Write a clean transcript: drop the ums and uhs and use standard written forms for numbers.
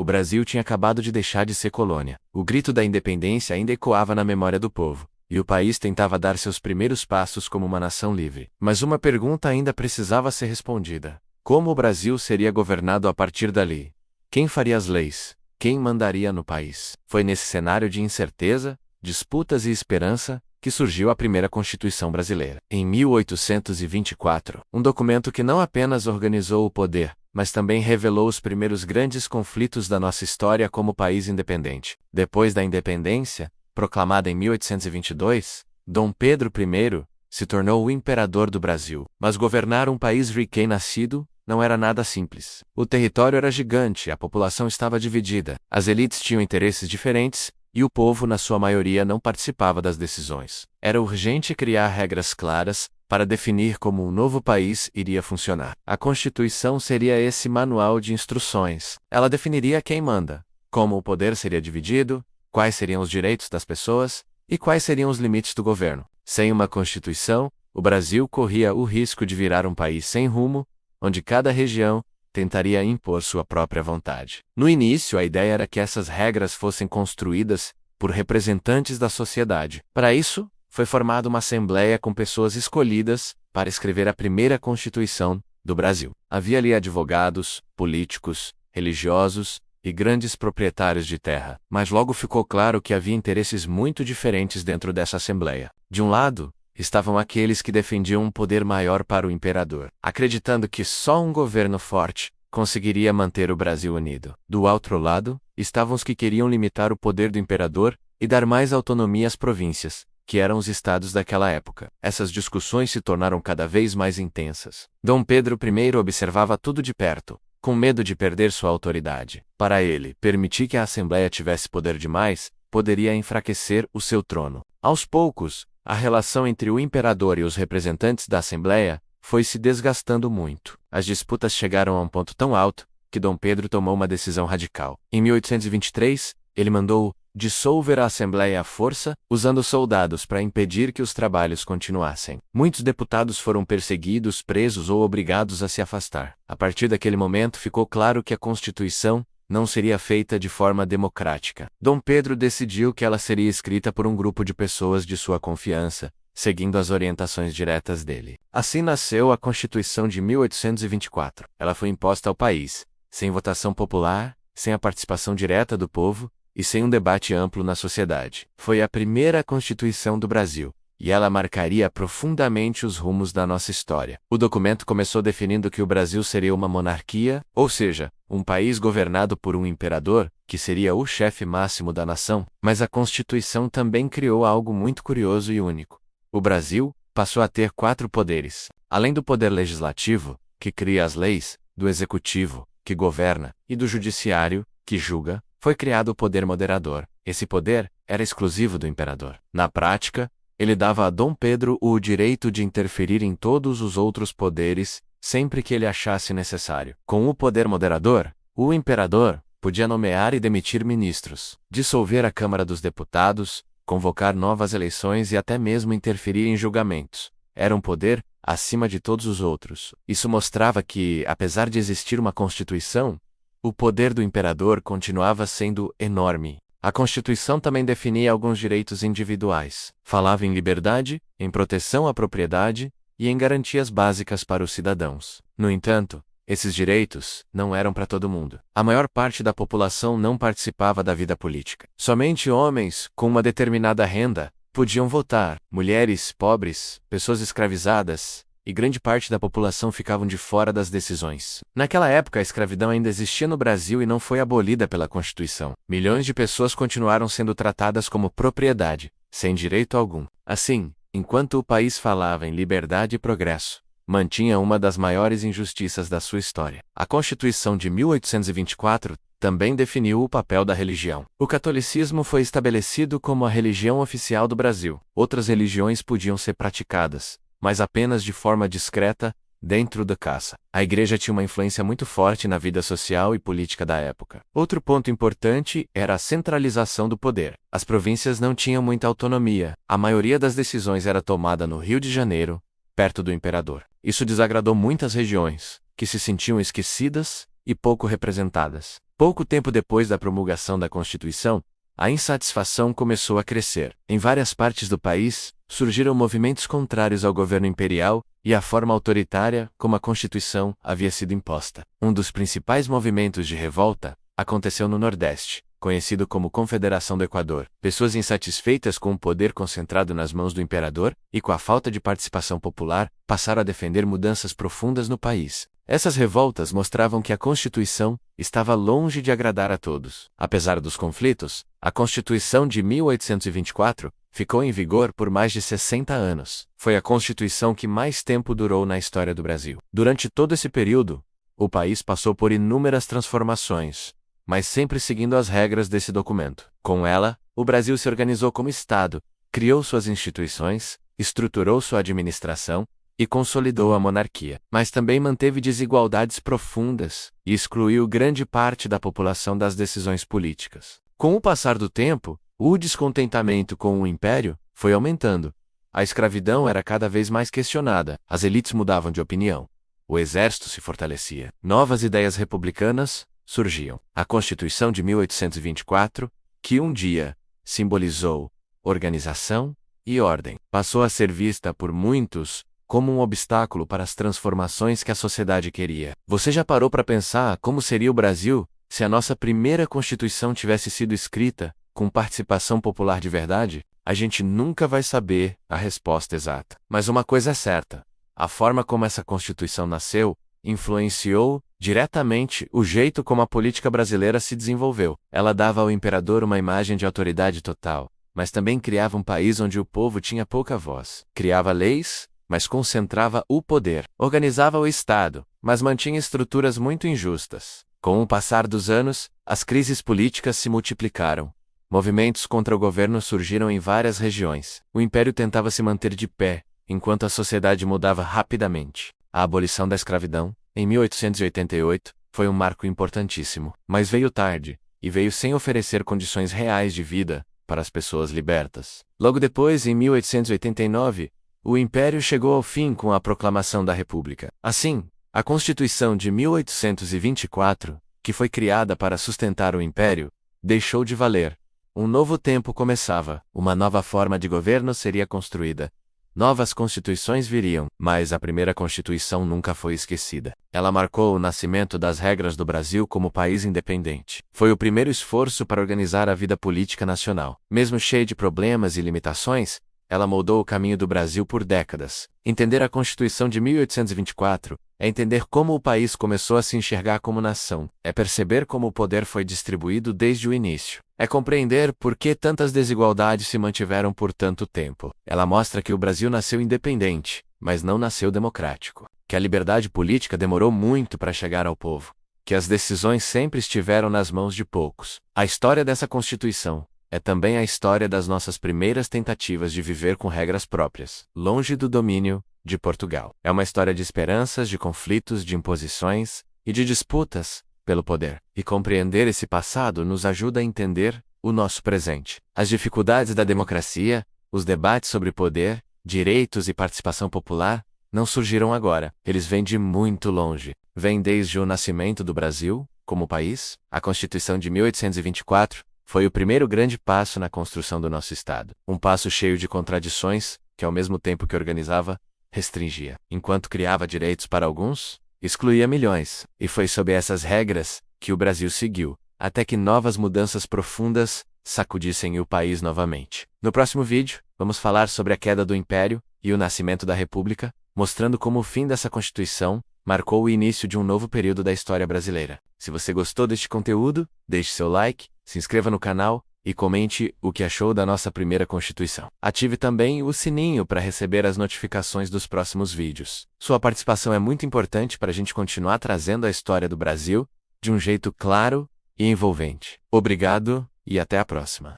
Brasil tinha acabado de deixar de ser colônia. O grito da independência ainda ecoava na memória do povo, e o país tentava dar seus primeiros passos como uma nação livre. Mas uma pergunta ainda precisava ser respondida: como o Brasil seria governado a partir dali? Quem faria as leis? Quem mandaria no país? Foi nesse cenário de incerteza, disputas e esperança que surgiu a primeira Constituição brasileira. Em 1824, um documento que não apenas organizou o poder, mas também revelou os primeiros grandes conflitos da nossa história como país independente. Depois da independência, proclamada em 1822, Dom Pedro I se tornou o imperador do Brasil. Mas governar um país recém-nascido não era nada simples. O território era gigante, a população estava dividida, as elites tinham interesses diferentes, e o povo, na sua maioria, não participava das decisões. Era urgente criar regras claras para definir como um novo país iria funcionar. A Constituição seria esse manual de instruções. Ela definiria quem manda, como o poder seria dividido, quais seriam os direitos das pessoas e quais seriam os limites do governo. Sem uma Constituição, o Brasil corria o risco de virar um país sem rumo, onde cada região tentaria impor sua própria vontade. No início, a ideia era que essas regras fossem construídas por representantes da sociedade. Para isso, foi formada uma assembleia com pessoas escolhidas para escrever a primeira Constituição do Brasil. Havia ali advogados, políticos, religiosos e grandes proprietários de terra. Mas logo ficou claro que havia interesses muito diferentes dentro dessa assembleia. De um lado, estavam aqueles que defendiam um poder maior para o imperador, acreditando que só um governo forte conseguiria manter o Brasil unido. Do outro lado, estavam os que queriam limitar o poder do imperador e dar mais autonomia às províncias, que eram os estados daquela época. Essas discussões se tornaram cada vez mais intensas. Dom Pedro I observava tudo de perto, com medo de perder sua autoridade. Para ele, permitir que a Assembleia tivesse poder demais poderia enfraquecer o seu trono. Aos poucos, a relação entre o imperador e os representantes da Assembleia foi se desgastando muito. As disputas chegaram a um ponto tão alto que Dom Pedro tomou uma decisão radical. Em 1823, ele mandou dissolver a Assembleia à força, usando soldados para impedir que os trabalhos continuassem. Muitos deputados foram perseguidos, presos ou obrigados a se afastar. A partir daquele momento ficou claro que a Constituição não seria feita de forma democrática. Dom Pedro decidiu que ela seria escrita por um grupo de pessoas de sua confiança, seguindo as orientações diretas dele. Assim nasceu a Constituição de 1824. Ela foi imposta ao país, sem votação popular, sem a participação direta do povo e sem um debate amplo na sociedade. Foi a primeira Constituição do Brasil, e ela marcaria profundamente os rumos da nossa história. O documento começou definindo que o Brasil seria uma monarquia, ou seja, um país governado por um imperador, que seria o chefe máximo da nação, mas a Constituição também criou algo muito curioso e único. O Brasil passou a ter 4 poderes. Além do poder legislativo, que cria as leis, do executivo, que governa, e do judiciário, que julga, foi criado o poder moderador. Esse poder era exclusivo do imperador. Na prática, ele dava a Dom Pedro o direito de interferir em todos os outros poderes, sempre que ele achasse necessário. Com o poder moderador, o imperador podia nomear e demitir ministros, dissolver a Câmara dos Deputados, convocar novas eleições e até mesmo interferir em julgamentos. Era um poder acima de todos os outros. Isso mostrava que, apesar de existir uma Constituição, o poder do imperador continuava sendo enorme. A Constituição também definia alguns direitos individuais. Falava em liberdade, em proteção à propriedade e em garantias básicas para os cidadãos. No entanto, esses direitos não eram para todo mundo. A maior parte da população não participava da vida política. Somente homens com uma determinada renda podiam votar. Mulheres, pobres, pessoas escravizadas e grande parte da população ficavam de fora das decisões. Naquela época, a escravidão ainda existia no Brasil e não foi abolida pela Constituição. Milhões de pessoas continuaram sendo tratadas como propriedade, sem direito algum. Assim, enquanto o país falava em liberdade e progresso, mantinha uma das maiores injustiças da sua história. A Constituição de 1824 também definiu o papel da religião. O catolicismo foi estabelecido como a religião oficial do Brasil. Outras religiões podiam ser praticadas, mas apenas de forma discreta, dentro da casa. A igreja tinha uma influência muito forte na vida social e política da época. Outro ponto importante era a centralização do poder. As províncias não tinham muita autonomia. A maioria das decisões era tomada no Rio de Janeiro, perto do imperador. Isso desagradou muitas regiões, que se sentiam esquecidas e pouco representadas. Pouco tempo depois da promulgação da Constituição, a insatisfação começou a crescer. Em várias partes do país, surgiram movimentos contrários ao governo imperial e à forma autoritária como a Constituição havia sido imposta. Um dos principais movimentos de revolta aconteceu no Nordeste, conhecido como Confederação do Equador. Pessoas insatisfeitas com o poder concentrado nas mãos do imperador e com a falta de participação popular passaram a defender mudanças profundas no país. Essas revoltas mostravam que a Constituição estava longe de agradar a todos. Apesar dos conflitos, a Constituição de 1824 ficou em vigor por mais de 60 anos. Foi a Constituição que mais tempo durou na história do Brasil. Durante todo esse período, o país passou por inúmeras transformações, mas sempre seguindo as regras desse documento. Com ela, o Brasil se organizou como Estado, criou suas instituições, estruturou sua administração e consolidou a monarquia. Mas também manteve desigualdades profundas e excluiu grande parte da população das decisões políticas. Com o passar do tempo, o descontentamento com o império foi aumentando. A escravidão era cada vez mais questionada, as elites mudavam de opinião, o exército se fortalecia, novas ideias republicanas surgiam. A Constituição de 1824, que um dia simbolizou organização e ordem, passou a ser vista por muitos como um obstáculo para as transformações que a sociedade queria. Você já parou para pensar como seria o Brasil se a nossa primeira Constituição tivesse sido escrita com participação popular de verdade? A gente nunca vai saber a resposta exata. Mas uma coisa é certa: a forma como essa Constituição nasceu influenciou diretamente o jeito como a política brasileira se desenvolveu. Ela dava ao imperador uma imagem de autoridade total, mas também criava um país onde o povo tinha pouca voz. Criava leis, mas concentrava o poder. Organizava o Estado, mas mantinha estruturas muito injustas. Com o passar dos anos, as crises políticas se multiplicaram. Movimentos contra o governo surgiram em várias regiões. O império tentava se manter de pé, enquanto a sociedade mudava rapidamente. A abolição da escravidão, em 1888, foi um marco importantíssimo, mas veio tarde, e veio sem oferecer condições reais de vida para as pessoas libertas. Logo depois, em 1889, o Império chegou ao fim com a proclamação da República. Assim, a Constituição de 1824, que foi criada para sustentar o Império, deixou de valer. Um novo tempo começava, uma nova forma de governo seria construída. Novas constituições viriam, mas a primeira Constituição nunca foi esquecida. Ela marcou o nascimento das regras do Brasil como país independente. Foi o primeiro esforço para organizar a vida política nacional. Mesmo cheia de problemas e limitações, ela moldou o caminho do Brasil por décadas. Entender a Constituição de 1824 é entender como o país começou a se enxergar como nação. É perceber como o poder foi distribuído desde o início. É compreender por que tantas desigualdades se mantiveram por tanto tempo. Ela mostra que o Brasil nasceu independente, mas não nasceu democrático. Que a liberdade política demorou muito para chegar ao povo. Que as decisões sempre estiveram nas mãos de poucos. A história dessa Constituição é também a história das nossas primeiras tentativas de viver com regras próprias, longe do domínio de Portugal. É uma história de esperanças, de conflitos, de imposições e de disputas pelo poder. E compreender esse passado nos ajuda a entender o nosso presente. As dificuldades da democracia, os debates sobre poder, direitos e participação popular não surgiram agora. Eles vêm de muito longe. Vêm desde o nascimento do Brasil, como país. A Constituição de 1824 foi o primeiro grande passo na construção do nosso Estado. Um passo cheio de contradições, que ao mesmo tempo que organizava, restringia. Enquanto criava direitos para alguns, excluía milhões. E foi sob essas regras que o Brasil seguiu, até que novas mudanças profundas sacudissem o país novamente. No próximo vídeo, vamos falar sobre a queda do Império e o nascimento da República, mostrando como o fim dessa Constituição marcou o início de um novo período da história brasileira. Se você gostou deste conteúdo, deixe seu like, se inscreva no canal e comente o que achou da nossa primeira Constituição. Ative também o sininho para receber as notificações dos próximos vídeos. Sua participação é muito importante para a gente continuar trazendo a história do Brasil de um jeito claro e envolvente. Obrigado e até a próxima.